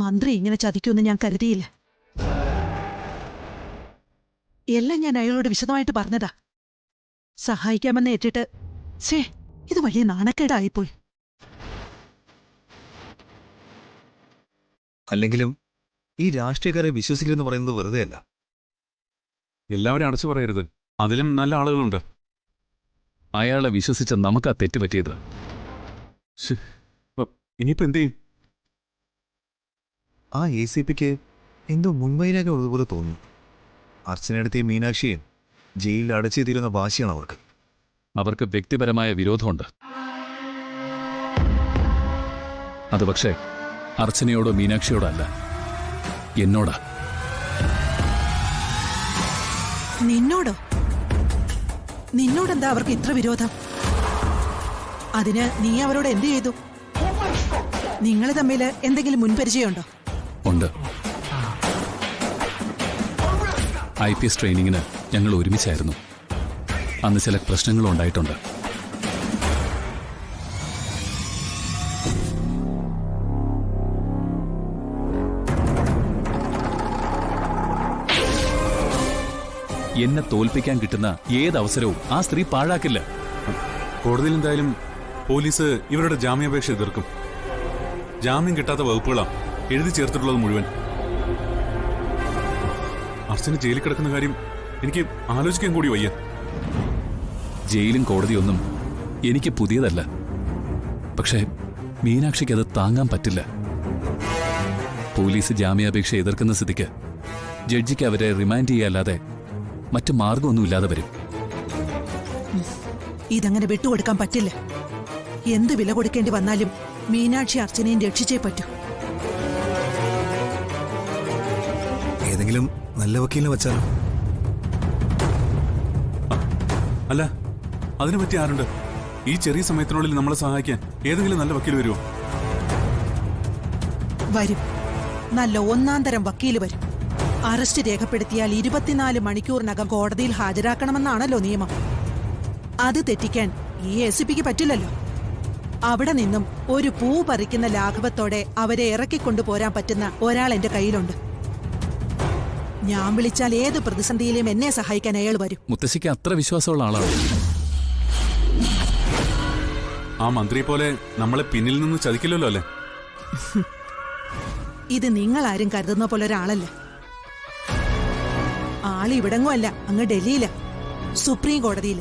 മന്ത്രി ഇങ്ങനെ ചതിക്കുമെന്ന് ഞാൻ കരുതിയില്ല. എല്ലാം ഞാൻ അയാളോട് വിശദമായിട്ട് പറഞ്ഞതാ. സഹായിക്കാമെന്ന് ഏറ്റിട്ട് ഇത് വലിയ നാണക്കേടായിപ്പോയി. അല്ലെങ്കിലും ഈ രാഷ്ട്രീയക്കാരെ വിശ്വസിക്കലെന്ന് പറയുന്നത് വെറുതെ അല്ല. എല്ലാവരും അടച്ചു പറയരുത്, അതിലും നല്ല ആളുകളുണ്ട്. അയാളെ വിശ്വസിച്ച നമുക്കാ തെറ്റുപറ്റിയത്. ഇനിയിപ്പോ എന്ത് ചെയ്യും? ആ ACPക്ക് എന്തോ മുൻവൈരാഗ്യം ഉള്ളതുപോലെ തോന്നുന്നു. അർച്ചനയെടുത്ത് മീനാക്ഷിയും ജയിലിൽ അടച്ചെത്തിയിരുന്ന വാശിയാണ് അവർക്ക്. അവർക്ക് വ്യക്തിപരമായ വിരോധമുണ്ട്. അത് പക്ഷേ അർച്ചനയോടോ മീനാക്ഷിയോടോ അല്ല, എന്നോടാ. നിന്നോടോ? നിന്നോടെന്താ അവർക്ക് ഇത്ര വിരോധം? അതിന് നീ അവരോട് എന്ത് ചെയ്തു? നിങ്ങൾ തമ്മിൽ എന്തെങ്കിലും മുൻപരിചയമുണ്ടോ? ഉണ്ട്. IPS ട്രെയിനിങ്ങിന് ഞങ്ങൾ ഒരുമിച്ചായിരുന്നു. അന്ന് ചില പ്രശ്നങ്ങളും ഉണ്ടായിട്ടുണ്ട്. എന്നെ തോൽപ്പിക്കാൻ കിട്ടുന്ന ഏതവസരവും ആ സ്ത്രീ പാഴാക്കില്ല. കോടതിയിൽ എന്തായാലും പോലീസ് ഇവരുടെ ജാമ്യാപേക്ഷ എതിർക്കും. ജാമ്യം കിട്ടാത്ത വകുപ്പുകളാണ് എഴുതി ചേർത്തിട്ടുള്ളത് മുഴുവൻ. അർച്ചന ജയിലിൽ കിടക്കുന്ന കാര്യം എനിക്ക് ആലോചിക്കാൻ കൂടി വയ്യ. ജയിലും കോടതിയൊന്നും എനിക്ക് പുതിയതല്ല. പക്ഷേ മീനാക്ഷിക്ക് അത് താങ്ങാൻ പറ്റില്ല. പോലീസ് ജാമ്യാപേക്ഷ എതിർക്കുന്ന സ്ഥിതിക്ക് ജഡ്ജിക്ക് അവരെ റിമാൻഡ് ചെയ്യാല്ലാതെ മറ്റു മാർഗമൊന്നുമില്ലാതെ വരും. ഇതങ്ങനെ വിട്ടുകൊടുക്കാൻ പറ്റില്ല. എന്ത് വില കൊടുക്കേണ്ടി വന്നാലും മീനാക്ഷി അർച്ചനയും രക്ഷിച്ചേ പറ്റൂ. ഏതെങ്കിലും നല്ല വക്കീലിനെ വച്ചാലോ? അല്ല, അതിനെ പറ്റി ആരുണ്ട്? ഈ ചെറിയ സമയത്തിനുള്ളിൽ നമ്മളെ സഹായിക്കാൻ ഏതെങ്കിലും നല്ല വക്കീൽ വരുമോ? വരും. നല്ല ഒന്നാം തരം വക്കീല് വരും. അറസ്റ്റ് രേഖപ്പെടുത്തിയാൽ 24 മണിക്കൂറിനകം കോടതിയിൽ ഹാജരാക്കണമെന്നാണല്ലോ നിയമം. അത് തെറ്റിക്കാൻ ഈ ACPക്ക് പറ്റില്ലല്ലോ. അവിടെ നിന്നും ഒരു പൂ പറിക്കുന്ന ലാഘവത്തോടെ അവരെ ഇറക്കിക്കൊണ്ടുപോരാൻ പറ്റുന്ന ഒരാൾ എന്റെ കയ്യിലുണ്ട്. ഞാൻ വിളിച്ചാൽ ഏത് പ്രതിസന്ധിയിലും എന്നെ സഹായിക്കാൻ അയാൾ വരും. മുത്തശ്ശിക്ക് അത്ര വിശ്വാസമുള്ള ആളാണ്. ആ മന്ത്രിയെ പോലെ നമ്മളെ പിന്നിൽ നിന്ന് ചതിക്കില്ലല്ലോ അല്ലേ? ഇത് നിങ്ങളാരും കരുതുന്ന പോലെ ഒരാളല്ല. ആളിവിടങ്ങുമല്ല, അങ്ങ് ഡൽഹിയില് സുപ്രീം കോടതിയിൽ.